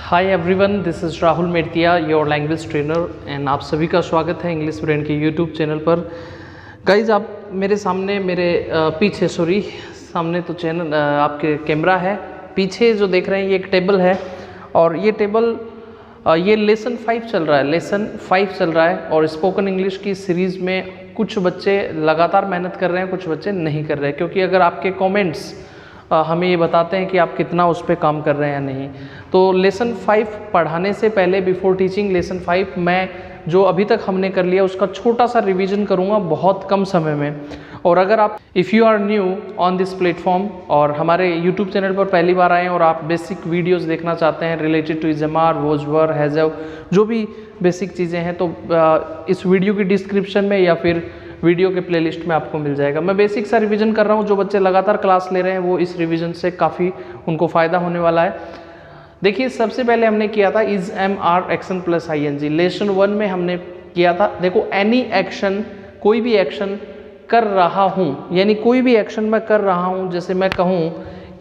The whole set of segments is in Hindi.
Hi everyone, this is Rahul Medtiya, your language trainer and आप सभी का स्वागत है इंग्लिश ब्रेन के यूट्यूब चैनल पर। गाइज, आप मेरे सामने पीछे सामने तो चैनल आपके कैमरा है, पीछे जो देख रहे हैं ये एक टेबल है और ये टेबल ये लेसन 5 चल रहा है और स्पोकन इंग्लिश की सीरीज़ में कुछ बच्चे लगातार मेहनत कर रहे हैं, कुछ बच्चे नहीं कर रहे हैं, क्योंकि अगर आपके कमेंट्स हमें ये बताते हैं कि आप कितना उस पर काम कर रहे हैं या नहीं। तो लेसन 5 पढ़ाने से पहले, बिफोर टीचिंग लेसन 5, मैं जो अभी तक हमने कर लिया उसका छोटा सा रिवीजन करूँगा बहुत कम समय में। और अगर आप if you are new on this platform और हमारे यूट्यूब चैनल पर पहली बार आए हैं और आप बेसिक वीडियोस देखना चाहते हैं रिलेटेड टू इज़मार, वोजवर, हैज़व, जो भी बेसिक चीज़ें हैं, तो इस वीडियो की डिस्क्रिप्शन में या फिर वीडियो के प्लेलिस्ट में आपको मिल जाएगा। मैं बेसिक सा रिवीजन कर रहा हूँ, जो बच्चे लगातार क्लास ले रहे हैं वो इस रिवीजन से काफ़ी उनको फ़ायदा होने वाला है। देखिए, सबसे पहले हमने किया था is am are action plus I N G. Lesson 1 में हमने किया था, देखो, एनी एक्शन, कोई भी एक्शन कर रहा हूँ, यानी कोई भी एक्शन मैं कर रहा हूँ। जैसे मैं कहूँ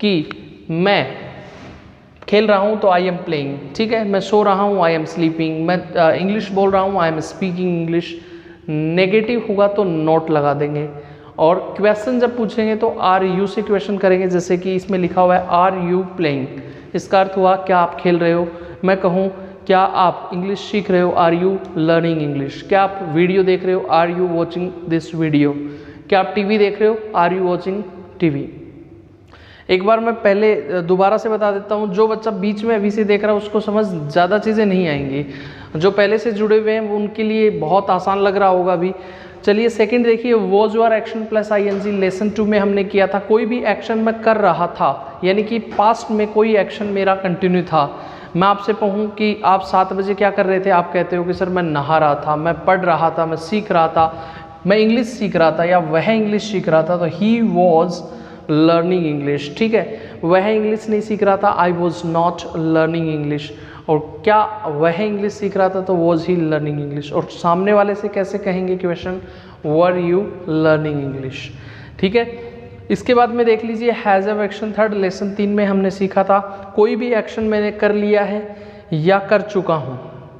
कि मैं खेल रहा हूँ तो आई एम प्लेइंग, ठीक है। मैं सो रहा हूँ, आई एम स्लीपिंग। मैं इंग्लिश बोल रहा हूँ, I am speaking English. Negative होगा तो नॉट लगा देंगे। और क्वेश्चन जब पूछेंगे तो आर यू से क्वेश्चन करेंगे, जैसे कि इसमें लिखा हुआ है आर यू प्लेइंग, इसका अर्थ हुआ क्या आप खेल रहे हो। मैं कहूँ क्या आप इंग्लिश सीख रहे हो, आर यू लर्निंग इंग्लिश। क्या आप वीडियो देख रहे हो, are you watching this video. क्या आप टीवी देख रहे हो, आर यू वॉचिंग टीवी। एक बार मैं पहले दोबारा से बता देता हूँ, जो बच्चा बीच में अभी से देख रहा है उसको समझ ज़्यादा चीज़ें नहीं आएंगी, जो पहले से जुड़े हुए हैं उनके लिए बहुत आसान लग रहा होगा अभी। चलिए सेकंड देखिए, was were action plus I N G. Lesson 2 में हमने किया था कोई भी एक्शन मैं कर रहा था, यानी कि पास्ट में कोई एक्शन मेरा कंटिन्यू था। मैं आपसे कहूँ कि आप 7 बजे क्या कर रहे थे, आप कहते हो कि सर मैं नहा रहा था, मैं पढ़ रहा था, मैं सीख रहा था, मैं इंग्लिश सीख रहा था, या वह इंग्लिश सीख रहा था। तो ही वॉज लर्निंग इंग्लिश, ठीक है। वह इंग्लिश नहीं सीख रहा था, I was not learning English. और क्या वह इंग्लिश सीख रहा था, तो वॉज ही लर्निंग इंग्लिश। और सामने वाले से कैसे कहेंगे question, were you learning English, ठीक है। इसके बाद में देख लीजिए has a action third. Lesson 3 में हमने सीखा था कोई भी एक्शन मैंने कर लिया है या कर चुका हूँ,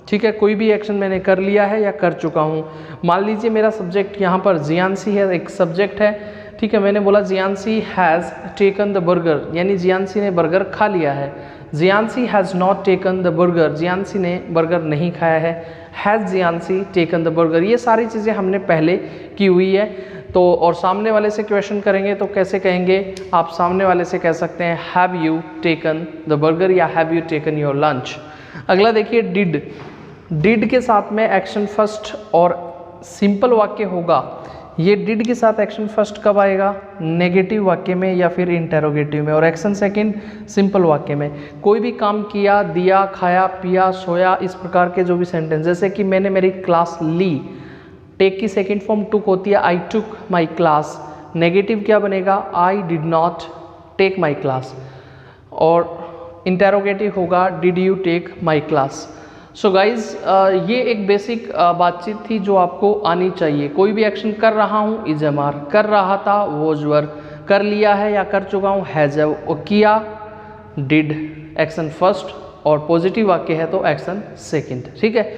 ठीक है। कोई भी एक्शन मैंने कर लिया है या कर चुका हूँ। मान लीजिए मेरा सब्जेक्ट यहाँ पर जियांसी है, एक सब्जेक्ट है, ठीक है। मैंने बोला Jiyansi has taken the burger, यानी जियांसी ने बर्गर खा लिया है। Jiyansi has not taken the burger, Jiyansi ने बर्गर नहीं खाया है। Has Jiyansi taken the burger, ये सारी चीज़ें हमने पहले की हुई है। तो और सामने वाले से क्वेश्चन करेंगे तो कैसे कहेंगे, आप सामने वाले से कह सकते हैं have you taken the burger या have you taken your lunch. अगला देखिए डिड। डिड के साथ में एक्शन फर्स्ट और सिंपल वाक्य होगा। ये डिड के साथ एक्शन फर्स्ट कब आएगा, नेगेटिव वाक्य में या फिर इंटेरोगेटिव में, और एक्शन सेकंड सिंपल वाक्य में। कोई भी काम किया, दिया, खाया, पिया, सोया, इस प्रकार के जो भी सेंटेंस, जैसे कि मैंने मेरी क्लास ली, टेक की सेकंड फॉर्म टुक होती है, I took my class. Negative क्या बनेगा, I did not take my class. और इंटेरोगेटिव होगा did you take my class. So guys, ये एक बेसिक बातचीत थी जो आपको आनी चाहिए। कोई भी एक्शन कर रहा हूँ, इज एम आर, कर रहा था, वॉज वर, कर लिया है या कर चुका हूँ, हैज़, और किया, डिड, एक्शन फर्स्ट, और पॉजिटिव वाक्य है तो एक्शन सेकंड, ठीक है।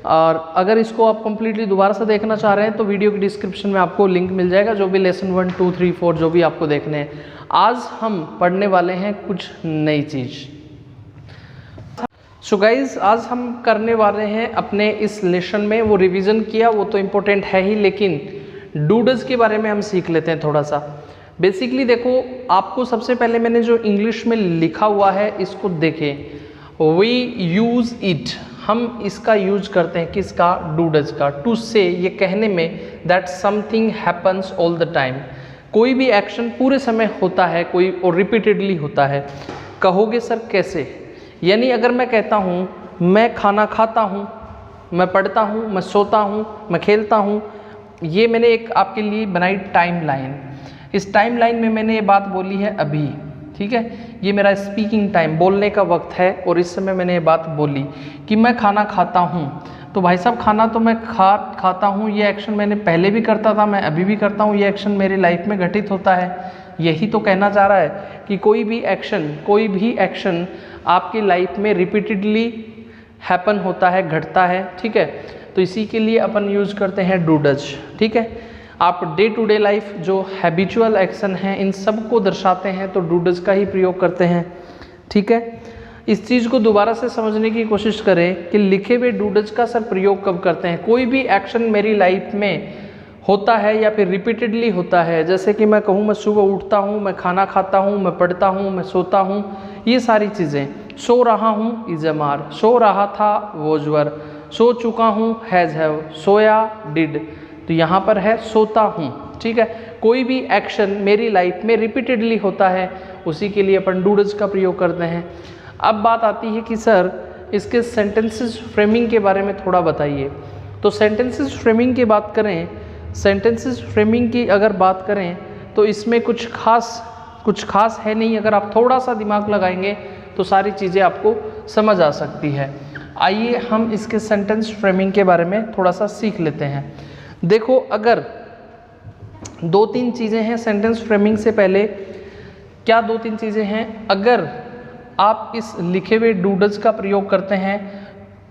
और अगर इसको आप कंप्लीटली दोबारा से देखना चाह रहे हैं तो वीडियो की डिस्क्रिप्शन में आपको लिंक मिल जाएगा, जो भी लेसन 1, 2, 3, 4 जो भी आपको देखने हैं। आज हम पढ़ने वाले हैं कुछ नई चीज़। सो गाइज, आज हम करने वाले हैं अपने इस लेसन में, वो रिवीजन किया वो तो इम्पोर्टेंट है ही, लेकिन डूडल्स के बारे में हम सीख लेते हैं थोड़ा सा। बेसिकली देखो, आपको सबसे पहले मैंने जो इंग्लिश में लिखा हुआ है इसको देखें। वी यूज़ इट, हम इसका यूज करते हैं, किसका, डूडल्स का। टू से, ये कहने में, that something happens all the time, कोई भी एक्शन पूरे समय होता है, कोई और रिपीटेडली होता है। कहोगे सर कैसे, यानी अगर मैं कहता हूँ मैं खाना खाता हूँ, मैं पढ़ता हूँ, मैं सोता हूँ, मैं खेलता हूँ, ये मैंने एक आपके लिए बनाई टाइम लाइन। इस टाइम लाइन में मैंने ये बात बोली है अभी, ठीक है। ये मेरा स्पीकिंग टाइम, बोलने का वक्त है, और इस समय मैंने ये बात बोली कि मैं खाना खाता हूँ। तो भाई साहब, खाना तो मैं खाता हूँ, ये एक्शन मैंने पहले भी करता था, मैं अभी भी करता हूँ, ये एक्शन मेरी लाइफ में घटित होता है। यही तो कहना चाह रहा है कि कोई भी एक्शन आपकी लाइफ में रिपीटेडली हैपन होता है, घटता है, ठीक है। तो इसी के लिए अपन यूज करते हैं डू डज, ठीक है। आप डे टू डे लाइफ जो हैबिचुअल एक्शन है इन सब को दर्शाते हैं तो डू डज का ही प्रयोग करते हैं, ठीक है। इस चीज़ को दोबारा से समझने की कोशिश करें कि लिखे हुए डू डज का सर प्रयोग कब करते हैं। कोई भी एक्शन मेरी लाइफ में होता है या फिर रिपीटेडली होता है, जैसे कि मैं कहूँ मैं सुबह उठता हूँ, मैं खाना खाता हूँ, मैं पढ़ता हूँ, मैं सोता हूँ, ये सारी चीज़ें। सो रहा हूँ इज अमार, सो रहा था वोज वर, सो चुका हूँ हैज़ हैव, सोया डिड, तो यहाँ पर है सोता हूँ, ठीक है। कोई भी एक्शन मेरी लाइफ में रिपीटेडली होता है उसी के लिए अपन डू डज का प्रयोग करते हैं। अब बात आती है कि सर इसके सेंटेंसेस फ्रेमिंग के बारे में थोड़ा बताइए। तो सेंटेंसेस फ्रेमिंग की बात करें, सेंटेंसेस फ्रेमिंग की अगर बात करें तो इसमें कुछ खास है नहीं। अगर आप थोड़ा सा दिमाग लगाएंगे तो सारी चीज़ें आपको समझ आ सकती है। आइए हम इसके सेंटेंस फ्रेमिंग के बारे में थोड़ा सा सीख लेते हैं। देखो, अगर 2-3 चीज़ें हैं सेंटेंस फ्रेमिंग से पहले। क्या 2-3 चीज़ें हैं? अगर आप इस लिखे हुए डू डज का प्रयोग करते हैं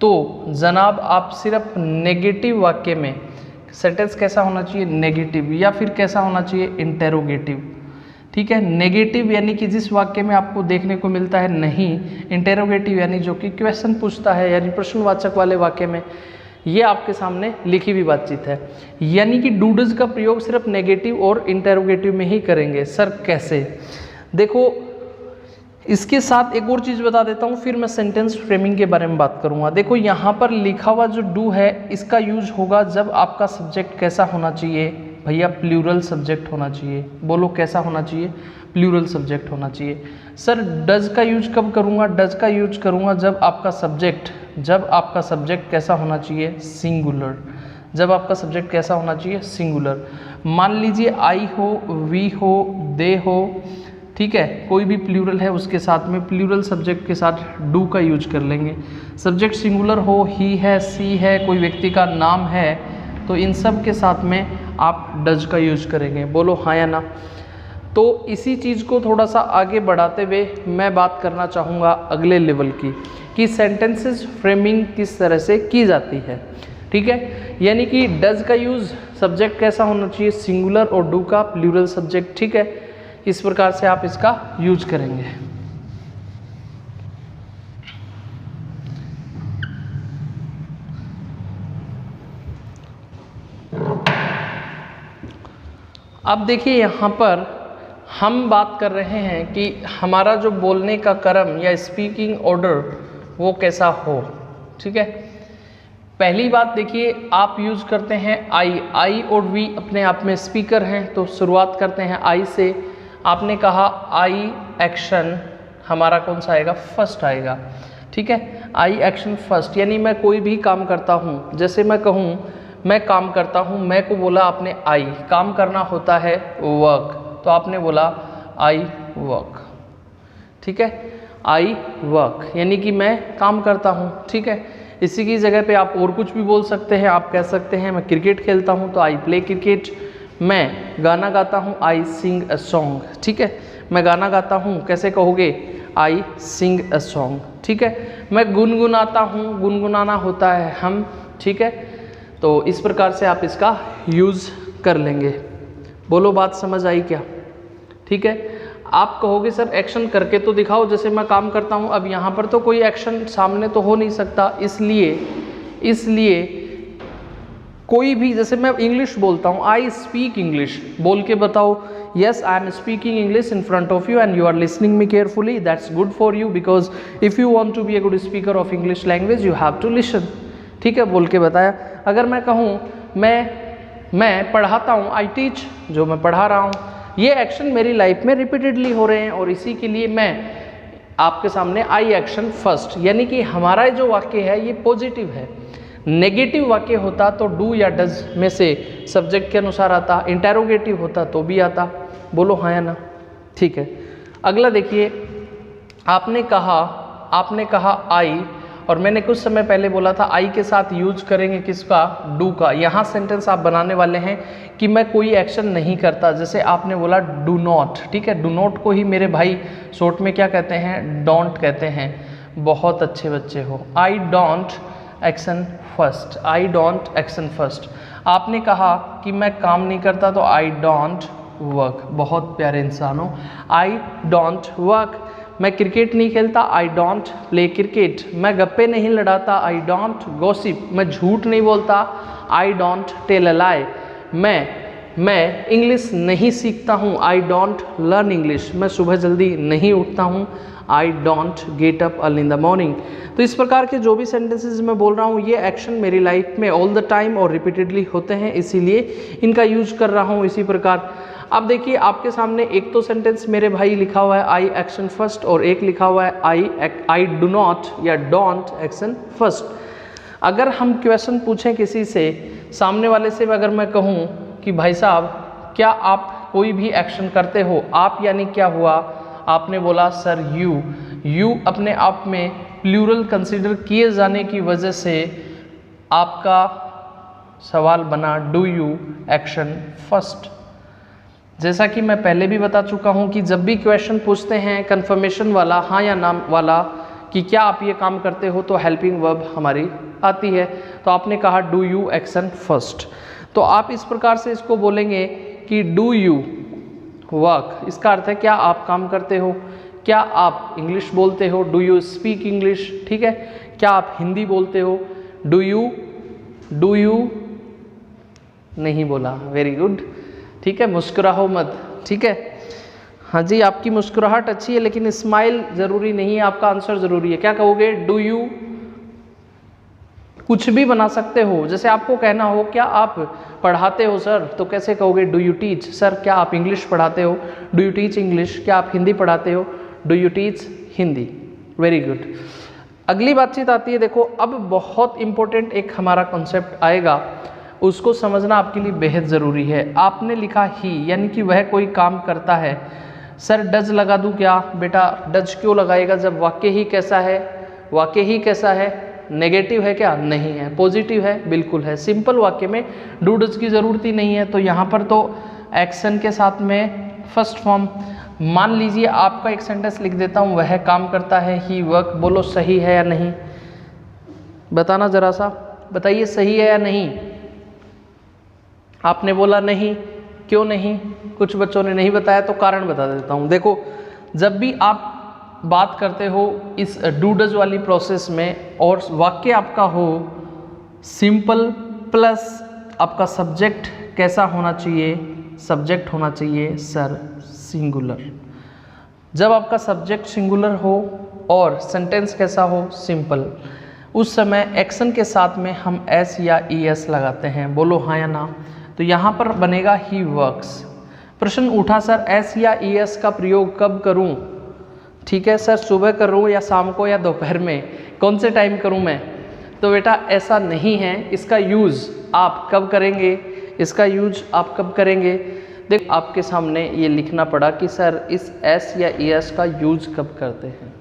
तो जनाब आप सिर्फ नेगेटिव वाक्य में, सेंटेंस कैसा होना चाहिए? नेगेटिव, या फिर कैसा होना चाहिए? इंटेरोगेटिव, ठीक है। नेगेटिव यानी कि जिस वाक्य में आपको देखने को मिलता है नहीं, इंटेरोगेटिव यानी जो कि क्वेश्चन पूछता है, यानी प्रश्नवाचक वाले वाक्य में, ये आपके सामने लिखी हुई बातचीत है। यानी कि डू डज का प्रयोग सिर्फ नेगेटिव और इंटेरोगेटिव में ही करेंगे। सर कैसे? देखो, इसके साथ एक और चीज़ बता देता हूँ, फिर मैं सेंटेंस फ्रेमिंग के बारे में बात करूँगा। देखो, यहाँ पर लिखा हुआ जो डू है इसका यूज होगा जब आपका सब्जेक्ट कैसा होना चाहिए भैया? प्लूरल सब्जेक्ट होना चाहिए। बोलो कैसा होना चाहिए? प्लूरल सब्जेक्ट होना चाहिए। सर डज का यूज कब करूँगा? डज का यूज करूँगा जब आपका सब्जेक्ट कैसा होना चाहिए? सिंगुलर। जब आपका सब्जेक्ट कैसा होना चाहिए? सिंगुलर। मान लीजिए आई हो, वी हो, दे हो, ठीक है, कोई भी प्लूरल है उसके साथ में प्लूरल सब्जेक्ट के साथ डू का यूज कर लेंगे। सब्जेक्ट सिंगुलर हो, ही है, सी है, कोई व्यक्ति का नाम है, तो इन सब के साथ में आप डज का यूज करेंगे। बोलो हाँ या ना? तो इसी चीज़ को थोड़ा सा आगे बढ़ाते हुए मैं बात करना चाहूँगा अगले लेवल की, कि सेंटेंसेस फ्रेमिंग किस तरह से की जाती है, ठीक है। यानी कि डज का यूज़ सब्जेक्ट कैसा होना चाहिए? सिंगुलर, और डू का प्लूरल सब्जेक्ट, ठीक है। इस प्रकार से आप इसका यूज करेंगे। अब देखिए, यहाँ पर हम बात कर रहे हैं कि हमारा जो बोलने का क्रम या स्पीकिंग ऑर्डर वो कैसा हो, ठीक है। पहली बात देखिए, आप यूज करते हैं आई और वी अपने आप में स्पीकर हैं, तो शुरुआत करते हैं आई से। आपने कहा आई एक्शन, हमारा कौन सा आएगा? फर्स्ट आएगा, ठीक है। आई एक्शन फर्स्ट, यानी मैं कोई भी काम करता हूँ, जैसे मैं कहूँ मैं काम करता हूँ, मैं को बोला आपने आई, काम करना होता है वर्क, तो आपने बोला आई वर्क, ठीक है। आई वर्क यानी कि मैं काम करता हूँ, ठीक है। इसी की जगह पे आप और कुछ भी बोल सकते हैं। आप कह सकते हैं मैं क्रिकेट खेलता हूँ, तो आई प्ले क्रिकेट। मैं गाना गाता हूँ, आई सिंग अ सॉन्ग, ठीक है। मैं गाना गाता हूँ, कैसे कहोगे? आई सिंग अ सॉन्ग, ठीक है। मैं गुनगुनाता हूँ, गुनगुनाना होता है हम, ठीक है। तो इस प्रकार से आप इसका यूज़ कर लेंगे। बोलो बात समझ आई क्या? ठीक है। आप कहोगे सर एक्शन करके तो दिखाओ, जैसे मैं काम करता हूँ। अब यहाँ पर तो कोई एक्शन सामने तो हो नहीं सकता, इसलिए कोई भी, जैसे मैं इंग्लिश बोलता हूँ, आई स्पीक इंग्लिश, बोल के बताओ yes I am speaking English in front of you and you are listening me carefully, that's good for you because if you want to be a good speaker of English language you have to listen, ठीक है, बोल के बताया। अगर मैं कहूँ मैं पढ़ाता हूँ, आई टीच, जो मैं पढ़ा रहा हूँ, ये एक्शन मेरी लाइफ में रिपीटेडली हो रहे हैं और इसी के लिए मैं आपके सामने आई एक्शन फर्स्ट, यानी कि हमारा जो वाक्य है ये पॉजिटिव है। नेगेटिव वाक्य होता तो डू या डज में से सब्जेक्ट के अनुसार आता, इंटेरोगेटिव होता तो भी आता। बोलो हाँ या ना? ठीक है। अगला देखिए, आपने कहा आई और मैंने कुछ समय पहले बोला था आई के साथ यूज करेंगे किसका, डू का। यहाँ सेंटेंस आप बनाने वाले हैं कि मैं कोई एक्शन नहीं करता, जैसे आपने बोला डू नॉट, ठीक है, डू नॉट को ही मेरे भाई शॉर्ट में क्या कहते हैं, डोंट कहते हैं। बहुत अच्छे बच्चे हो। I don't action first, I don't action first. आपने कहा कि मैं काम नहीं करता तो आई डोंट वर्क, बहुत प्यारे इंसान हो। I don't work. मैं क्रिकेट नहीं खेलता, आई डोंट प्ले क्रिकेट। मैं गप्पे नहीं लड़ाता, आई डोंट गॉसिप। मैं झूठ नहीं बोलता, आई डोंट टेल अ लाई। मैं इंग्लिश नहीं सीखता हूँ, आई डोंट लर्न इंग्लिश। मैं सुबह जल्दी नहीं उठता हूँ, I don't get up early in the morning. तो इस प्रकार के जो भी सेंटेंसेस मैं बोल रहा हूँ ये एक्शन मेरी लाइफ में ऑल द टाइम और रिपीटेडली होते हैं, इसीलिए इनका यूज कर रहा हूँ। इसी प्रकार अब देखिए आपके सामने एक तो सेंटेंस मेरे भाई लिखा हुआ है आई एक्शन फर्स्ट, और एक लिखा हुआ है आई डू नॉट या डोंट एक्शन फर्स्ट। अगर हम क्वेश्चन पूछें किसी से, सामने वाले से अगर मैं कहूँ कि भाई साहब क्या आप कोई भी एक्शन करते हो, आप यानी क्या हुआ, आपने बोला सर यू अपने आप में प्लूरल कंसीडर किए जाने की वजह से आपका सवाल बना डू यू एक्शन फर्स्ट। जैसा कि मैं पहले भी बता चुका हूं कि जब भी क्वेश्चन पूछते हैं कंफर्मेशन वाला, हाँ या ना वाला, कि क्या आप ये काम करते हो, तो हेल्पिंग वर्ब हमारी आती है। तो आपने कहा डू यू एक्शन फर्स्ट, तो आप इस प्रकार से इसको बोलेंगे कि डू यू वर्क। इसका अर्थ है क्या आप काम करते हो, क्या आप इंग्लिश बोलते हो, डू यू स्पीक इंग्लिश, ठीक है, क्या आप हिंदी बोलते हो, डू यू नहीं बोला, वेरी गुड, ठीक है, मुस्कुराओ मत, ठीक है, हाँ जी आपकी मुस्कुराहट अच्छी है लेकिन स्माइल जरूरी नहीं है, आपका आंसर जरूरी है। क्या कहोगे, डू यू, कुछ भी बना सकते हो। जैसे आपको कहना हो क्या आप पढ़ाते हो सर, तो कैसे कहोगे डू यू टीच। सर क्या आप इंग्लिश पढ़ाते हो, डू यू टीच इंग्लिश। क्या आप हिंदी पढ़ाते हो, do you teach Hindi. Very good. अगली बातचीत आती है, देखो अब बहुत इंपॉर्टेंट एक हमारा कॉन्सेप्ट आएगा, उसको समझना आपके लिए बेहद ज़रूरी है। आपने लिखा ही, यानी कि वह कोई काम करता है। सर डज लगा दूं क्या, बेटा डज क्यों लगाएगा जब वाक्य ही कैसा है, वाक्य ही कैसा है, नेगेटिव है क्या, नहीं है, पॉजिटिव है, बिल्कुल है। सिंपल वाक्य में डू डज की ज़रूरत ही नहीं है, तो यहाँ पर तो एक्शन के साथ में फर्स्ट फॉर्म। मान लीजिए आपका एक सेंटेंस लिख देता हूँ, वह काम करता है, ही वर्क, बोलो सही है या नहीं, बताना जरा सा, बताइए सही है या नहीं। आपने बोला नहीं, क्यों नहीं, कुछ बच्चों ने नहीं बताया, तो कारण बता देता हूँ। देखो जब भी आप बात करते हो इस डू डज वाली प्रोसेस में और वाक्य आपका हो सिंपल प्लस आपका सब्जेक्ट कैसा होना चाहिए, सब्जेक्ट होना चाहिए सर सिंगुलर। जब आपका सब्जेक्ट सिंगुलर हो और सेंटेंस कैसा हो, सिंपल, उस समय एक्शन के साथ में हम एस या ई एस लगाते हैं, बोलो हाँ या ना। तो यहाँ पर बनेगा ही वर्क्स। प्रश्न उठा सर एस या ई एस का प्रयोग कब करूँ, ठीक है सर सुबह करूँ या शाम को या दोपहर में, कौन से टाइम करूँ मैं, तो बेटा ऐसा नहीं है। इसका यूज़ आप कब करेंगे, इसका यूज आप कब करेंगे। देख आपके सामने ये लिखना पड़ा कि सर इस एस या ई एस का यूज कब करते हैं।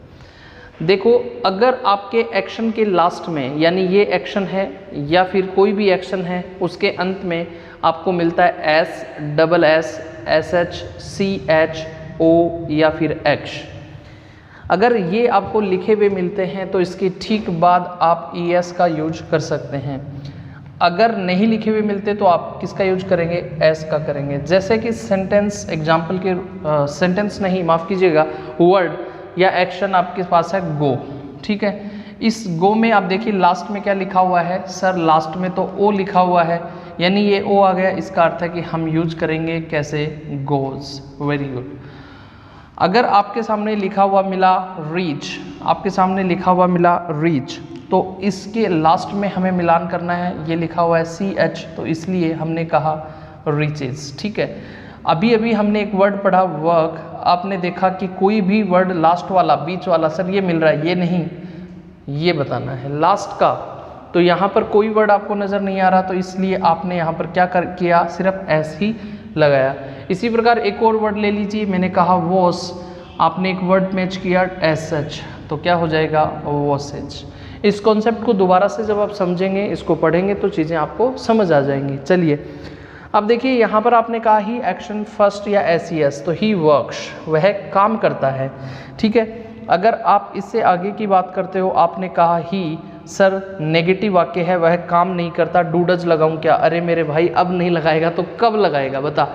देखो अगर आपके एक्शन के लास्ट में, यानी ये एक्शन है या फिर कोई भी एक्शन है, उसके अंत में आपको मिलता है S, double S, S H, C H, O या फिर एच, अगर ये आपको लिखे हुए मिलते हैं तो इसके ठीक बाद आप ई एस का यूज कर सकते हैं। अगर नहीं लिखे हुए मिलते तो आप किसका यूज करेंगे, एस का करेंगे। जैसे कि सेंटेंस एग्जाम्पल के सेंटेंस नहीं माफ़ कीजिएगा, वर्ड या एक्शन आपके पास है गो, ठीक है। इस गो में आप देखिए लास्ट में क्या लिखा हुआ है, सर लास्ट में तो ओ लिखा हुआ है, यानी ये ओ आ गया, इसका अर्थ है कि हम यूज करेंगे कैसे, गोज। Very good. अगर आपके सामने लिखा हुआ मिला रीच, आपके सामने लिखा हुआ मिला रीच, तो इसके लास्ट में हमें मिलान करना है, ये लिखा हुआ है सी एच, तो इसलिए हमने कहा रीचेस, ठीक है। अभी अभी हमने एक वर्ड पढ़ा वर्क, आपने देखा कि कोई भी वर्ड लास्ट वाला, बीच वाला, सर ये मिल रहा है, ये नहीं, ये बताना है लास्ट का, तो यहाँ पर कोई वर्ड आपको नज़र नहीं आ रहा, तो इसलिए आपने यहाँ पर क्या किया, सिर्फ एस ही लगाया। इसी प्रकार एक और वर्ड ले लीजिए, मैंने कहा वॉस, आपने एक वर्ड मैच किया एस एच, तो क्या हो जाएगा वॉसेज। इस कॉन्सेप्ट को दोबारा से जब आप समझेंगे, इसको पढ़ेंगे तो चीज़ें आपको समझ आ जाएंगी। चलिए अब देखिए यहाँ पर आपने कहा ही एक्शन फर्स्ट या एस, तो ही वर्क्स, वह काम करता है, ठीक है। अगर आप इससे आगे की बात करते हो, आपने कहा ही सर नेगेटिव वाक्य है, वह काम नहीं करता, डू डज लगाऊं क्या? अरे मेरे भाई अब नहीं लगाएगा तो कब लगाएगा बता।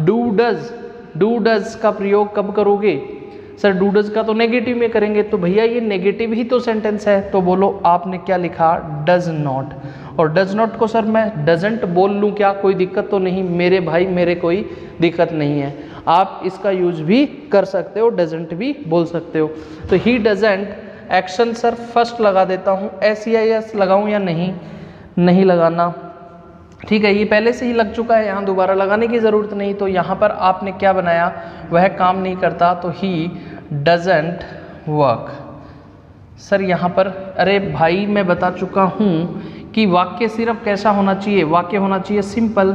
डू डज का प्रयोग कब करोगे? सर डू डज का तो नेगेटिव में करेंगे, तो भैया ये नेगेटिव ही तो सेंटेंस है, तो बोलो आपने क्या लिखा, डज नॉट। और डज नॉट को सर मैं डजंट बोल लूँ क्या, कोई दिक्कत तो नहीं मेरे भाई, मेरे कोई दिक्कत नहीं है, आप इसका यूज भी कर सकते हो, डजंट भी बोल सकते हो। तो he doesn't, action sir first लगा देता हूँ, SEIS लगाऊँ या नहीं लगाना, ठीक है, ये पहले से ही लग चुका है, यहाँ दोबारा लगाने की ज़रूरत नहीं। तो यहाँ पर आपने क्या बनाया, वह काम नहीं करता, तो ही डजंट वर्क। सर यहाँ पर अरे भाई मैं बता चुका हूँ कि वाक्य सिर्फ कैसा होना चाहिए, वाक्य होना चाहिए सिंपल।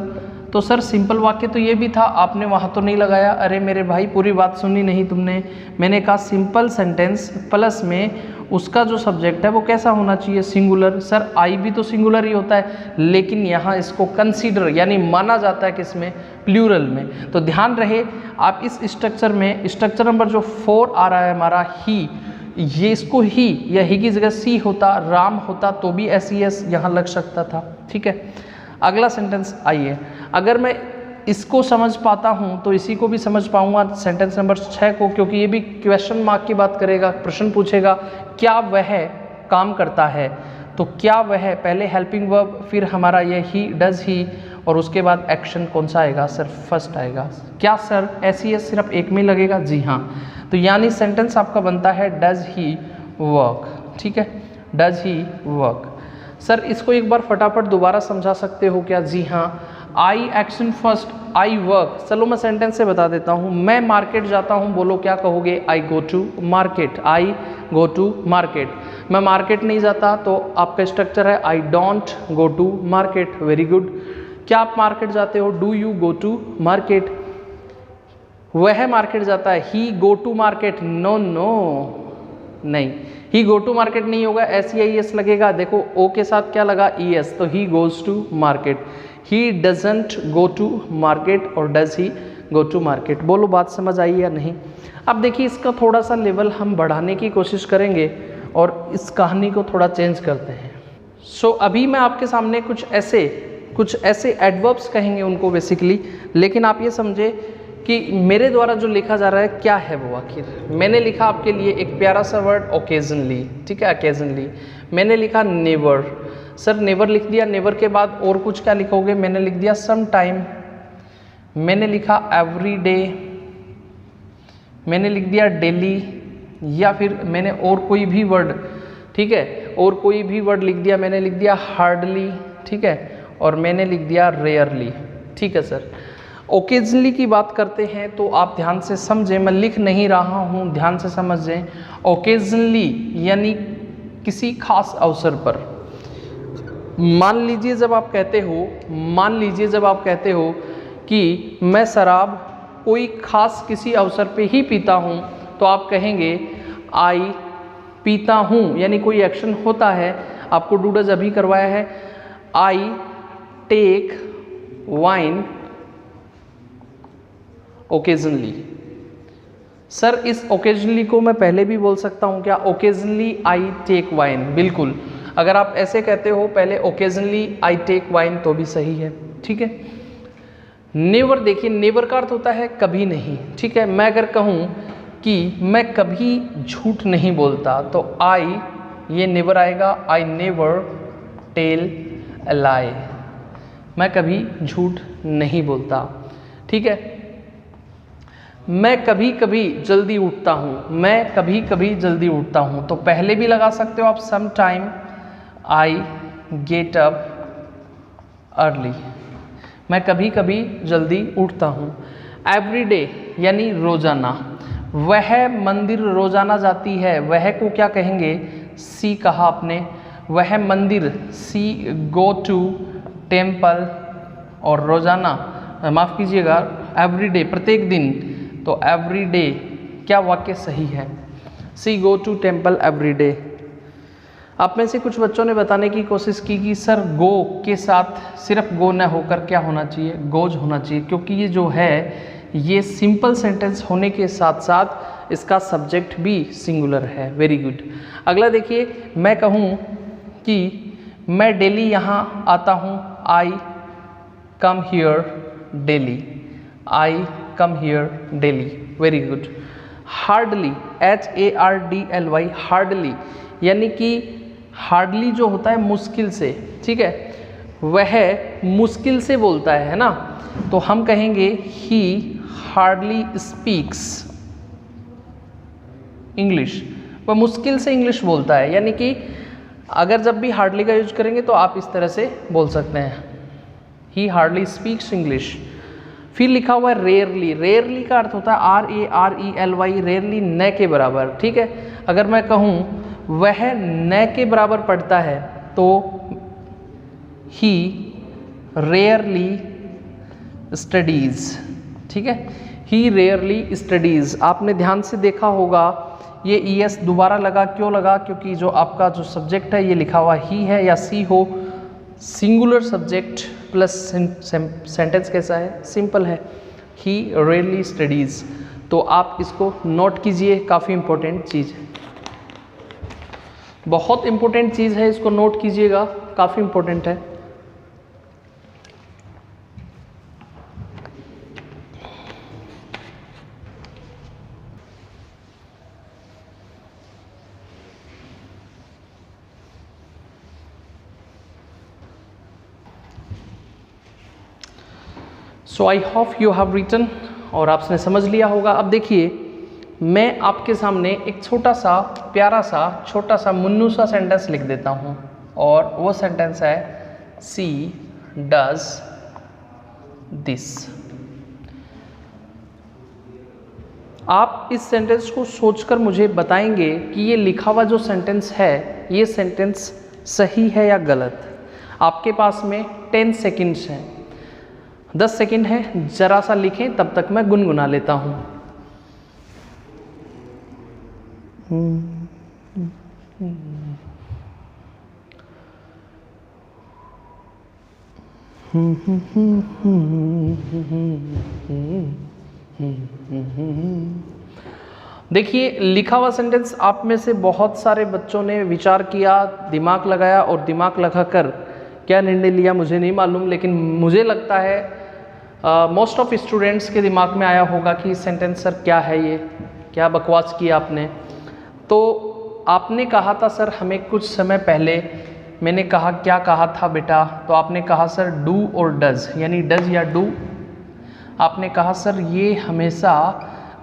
तो सर सिंपल वाक्य तो ये भी था, आपने वहाँ तो नहीं लगाया। अरे मेरे भाई पूरी बात सुनी नहीं तुमने, मैंने कहा सिंपल सेंटेंस प्लस में उसका जो सब्जेक्ट है वो कैसा होना चाहिए, सिंगुलर। सर आई भी तो सिंगुलर ही होता है, लेकिन यहाँ इसको कंसीडर यानी माना जाता है किसमें, प्लूरल में। तो ध्यान रहे आप इस स्ट्रक्चर में, स्ट्रक्चर नंबर जो 4 आ रहा है हमारा ही, ये इसको ही या ही की जगह सी होता, राम होता तो भी SES यहाँ लग सकता था, ठीक है। अगला सेंटेंस आइए, अगर मैं इसको समझ पाता हूँ तो इसी को भी समझ पाऊंगा, सेंटेंस नंबर 6 को, क्योंकि ये भी क्वेश्चन मार्क की बात करेगा, प्रश्न पूछेगा क्या वह काम करता है। तो क्या वह पहले हेल्पिंग वर्ब, फिर हमारा ये ही, डज ही, और उसके बाद एक्शन कौन सा आएगा सर, फर्स्ट आएगा। क्या सर SES सिर्फ एक में लगेगा? जी हाँ। तो यानी सेंटेंस आपका बनता है डज ही वर्क, ठीक है, डज ही वर्क। सर इसको एक बार फटाफट दोबारा समझा सकते हो क्या? जी हाँ। आई एक्शन फर्स्ट, आई वर्क। चलो मैं सेंटेंस से बता देता हूँ, मैं मार्केट जाता हूँ, बोलो क्या कहोगे, I go to market, I go to market. मैं मार्केट नहीं जाता, तो आपका स्ट्रक्चर है I don't go to market, very good. क्या आप मार्केट जाते हो, do you go to market. वह मार्केट जाता है, he go to market, no नहीं, ही गो टू मार्केट नहीं होगा, SEIS लगेगा। देखो ओ के साथ क्या लगा, ES, तो he goes to market. He doesn't go to market और does he go to market. बोलो बात समझ आई या नहीं? अब देखिए इसका थोड़ा सा लेवल हम बढ़ाने की कोशिश करेंगे और इस कहानी को थोड़ा चेंज करते हैं। सो अभी मैं आपके सामने कुछ ऐसे एडवर्ब्स कहेंगे उनको बेसिकली, लेकिन आप ये समझे कि मेरे द्वारा जो लिखा जा रहा है क्या है वो आखिर। मैंने लिखा आपके लिए एक प्यारा सा वर्ड ओकेजनली, ठीक है, ओकेजनली। मैंने लिखा नेवर, सर नेवर लिख दिया, नेवर के बाद और कुछ क्या लिखोगे, मैंने लिख दिया सम टाइम। मैंने लिखा एवरी डे, मैंने लिख दिया डेली, या फिर मैंने और कोई भी वर्ड, ठीक है, और कोई भी वर्ड लिख दिया, मैंने लिख दिया हार्डली, ठीक है, और मैंने लिख दिया रेयरली, ठीक है सर। ओकेजनली की बात करते हैं तो आप ध्यान से समझें, मैं लिख नहीं रहा हूँ, ध्यान से समझें। ओकेजनली यानी किसी खास अवसर पर। मान लीजिए जब आप कहते हो कि मैं शराब कोई खास किसी अवसर पे ही पीता हूँ, तो आप कहेंगे आई पीता हूँ, यानी कोई एक्शन होता है, आपको डू डज अभी करवाया है, I take wine occasionally. Sir इस ओकेजनली को मैं पहले भी बोल सकता हूँ क्या, ओकेजनली आई टेक वाइन, बिल्कुल। अगर आप ऐसे कहते हो पहले ओकेजनली आई टेक वाइन तो भी सही है, ठीक है। नेवर, देखिए नेवर का अर्थ होता है कभी नहीं, ठीक है। मैं अगर कहूँ कि मैं कभी झूठ नहीं बोलता, तो आई, ये नेवर आएगा, आई नेवर टेल अ लाई, मैं कभी झूठ नहीं बोलता, ठीक है। मैं कभी कभी जल्दी उठता हूँ, मैं कभी कभी जल्दी उठता हूँ, तो पहले भी लगा सकते हो आप some time, I get up early, मैं कभी कभी जल्दी उठता हूँ। एवरी डे यानी रोजाना, वह मंदिर रोजाना जाती है, वह को क्या कहेंगे, सी कहा आपने, वह मंदिर, सी गो टू टेम्पल, और रोजाना, माफ़ कीजिएगा, एवरी डे प्रत्येक दिन, तो एवरी डे क्या वाक्य सही है, she go to temple every day. आप में से कुछ बच्चों ने बताने की कोशिश की कि सर गो के साथ सिर्फ गो न होकर क्या होना चाहिए, गोज होना चाहिए, क्योंकि ये जो है ये सिंपल सेंटेंस होने के साथ साथ इसका सब्जेक्ट भी सिंगुलर है। Very good. अगला देखिए, मैं कहूँ कि मैं डेली यहाँ आता हूँ, I come here daily, I come here daily. Very good. Hardly, HARDLY, hardly यानी कि हार्डली जो होता है मुश्किल से, ठीक है, वह मुश्किल से बोलता है ना, तो हम कहेंगे ही हार्डली स्पीक्स इंग्लिश, वह मुश्किल से इंग्लिश बोलता है। यानी कि अगर जब भी हार्डली का यूज करेंगे तो आप इस तरह से बोल सकते हैं, ही हार्डली स्पीक्स इंग्लिश। फिर लिखा हुआ है रेयरली, रेयरली का अर्थ होता है RARELY, रेयरली न के बराबर, ठीक है। अगर मैं कहूँ वह न के बराबर पढ़ता है तो ही रेयरली स्टडीज, ठीक है, ही रेयरली स्टडीज। आपने ध्यान से देखा होगा ये ES दोबारा लगा, क्यों लगा, क्योंकि जो आपका जो सब्जेक्ट है ये लिखा हुआ ही है या सी हो, सिंगुलर सब्जेक्ट प्लस सेंटेंस कैसा है, सिंपल है, ही रेयरली स्टडीज। तो आप इसको नोट कीजिए, काफ़ी इंपॉर्टेंट चीज़ है, बहुत इंपॉर्टेंट चीज़ है, इसको नोट कीजिएगा, काफ़ी इंपॉर्टेंट है। So I hope you have written, और आपने समझ लिया होगा। अब देखिए, मैं आपके सामने एक छोटा सा प्यारा सा छोटा सा मुन्नू सा सेंटेंस लिख देता हूँ, और वो सेंटेंस है सी डज दिस। आप इस सेंटेंस को सोचकर मुझे बताएंगे कि ये लिखा हुआ जो सेंटेंस है ये सेंटेंस सही है या गलत। आपके पास में 10 सेकंड्स हैं, 10 सेकंड है, जरा सा लिखें, तब तक मैं गुनगुना लेता हूँ। देखिए, लिखा हुआ सेंटेंस आप में से बहुत सारे बच्चों ने विचार किया, दिमाग लगाया, और दिमाग लगाकर क्या निर्णय लिया मुझे नहीं मालूम, लेकिन मुझे लगता है मोस्ट ऑफ स्टूडेंट्स के दिमाग में आया होगा कि सेंटेंस सर क्या है, ये क्या बकवास किया आपने। तो आपने कहा था सर हमें कुछ समय पहले, मैंने कहा क्या कहा था बेटा, तो आपने कहा सर डू और डज, यानी डज या डू। आपने कहा सर ये हमेशा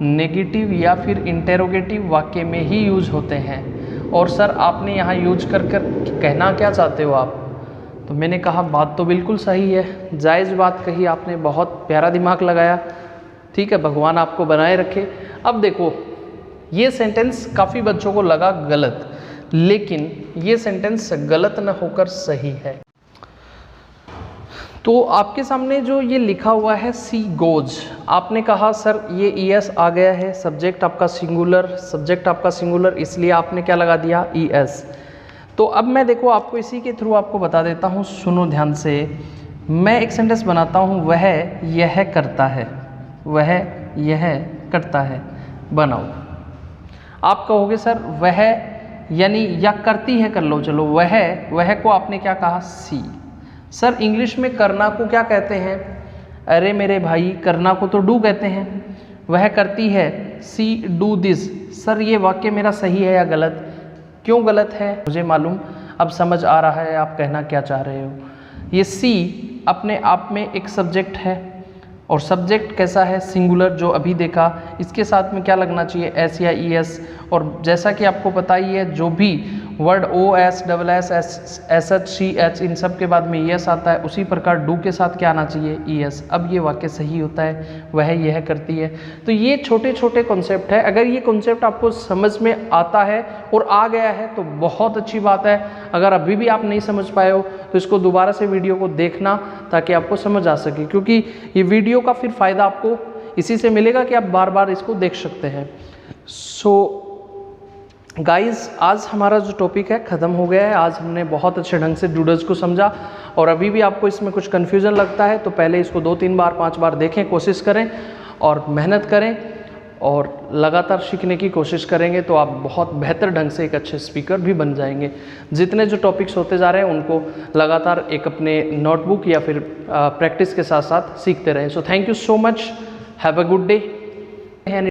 नेगेटिव या फिर इंटेरोगेटिव वाक्य में ही यूज होते हैं, और सर आपने यहाँ यूज कर कहना क्या चाहते हो आप। तो मैंने कहा बात तो बिल्कुल सही है, जायज़ बात कही आपने, बहुत प्यारा दिमाग लगाया, ठीक है, भगवान आपको बनाए रखे। अब देखो, ये सेंटेंस काफ़ी बच्चों को लगा गलत, लेकिन ये सेंटेंस गलत न होकर सही है। तो आपके सामने जो ये लिखा हुआ है सी गोज, आपने कहा सर ये ES आ गया है, सब्जेक्ट आपका सिंगुलर, इसलिए आपने क्या लगा दिया ES। तो अब मैं देखो आपको इसी के थ्रू आपको बता देता हूँ, सुनो ध्यान से। मैं एक सेंटेंस बनाता हूँ, वह यह करता है, वह यह करता है, बनाओ। आप कहोगे सर वह यानी या करती है कर लो, चलो वह को आपने क्या कहा सी। सर इंग्लिश में करना को क्या कहते हैं, अरे मेरे भाई करना को तो डू कहते हैं, वह करती है सी डू दिस। सर ये वाक्य मेरा सही है या गलत, क्यों गलत है मुझे मालूम, अब समझ आ रहा है आप कहना क्या चाह रहे हो। ये सी अपने आप में एक सब्जेक्ट है, और सब्जेक्ट कैसा है, सिंगुलर, जो अभी देखा। इसके साथ में क्या लगना चाहिए, एस या ES, और जैसा कि आपको पता ही है जो भी word OS, SS, SH, CH इन सब के बाद में ES आता है, उसी प्रकार डू के साथ क्या आना चाहिए, ES। अब ये वाक्य सही होता है, वह यह करती है। तो ये छोटे छोटे कॉन्सेप्ट है, अगर ये कॉन्सेप्ट आपको समझ में आता है और आ गया है तो बहुत अच्छी बात है। अगर अभी भी आप नहीं समझ पाए हो तो इसको दोबारा से वीडियो को देखना, ताकि आपको समझ आ सके, क्योंकि ये वीडियो का फिर फ़ायदा आपको इसी से मिलेगा कि आप बार बार इसको देख सकते हैं। सो गाइस आज हमारा जो टॉपिक है ख़त्म हो गया है। आज हमने बहुत अच्छे ढंग से डूडल्स को समझा, और अभी भी आपको इसमें कुछ कन्फ्यूज़न लगता है तो पहले इसको 2-3 बार 5 बार देखें, कोशिश करें और मेहनत करें और लगातार सीखने की कोशिश करेंगे तो आप बहुत बेहतर ढंग से एक अच्छे स्पीकर भी बन जाएंगे। जितने जो टॉपिक्स होते जा रहे हैं उनको लगातार एक अपने नोटबुक या फिर प्रैक्टिस के साथ साथ सीखते रहें। So thank you so much, have a good day.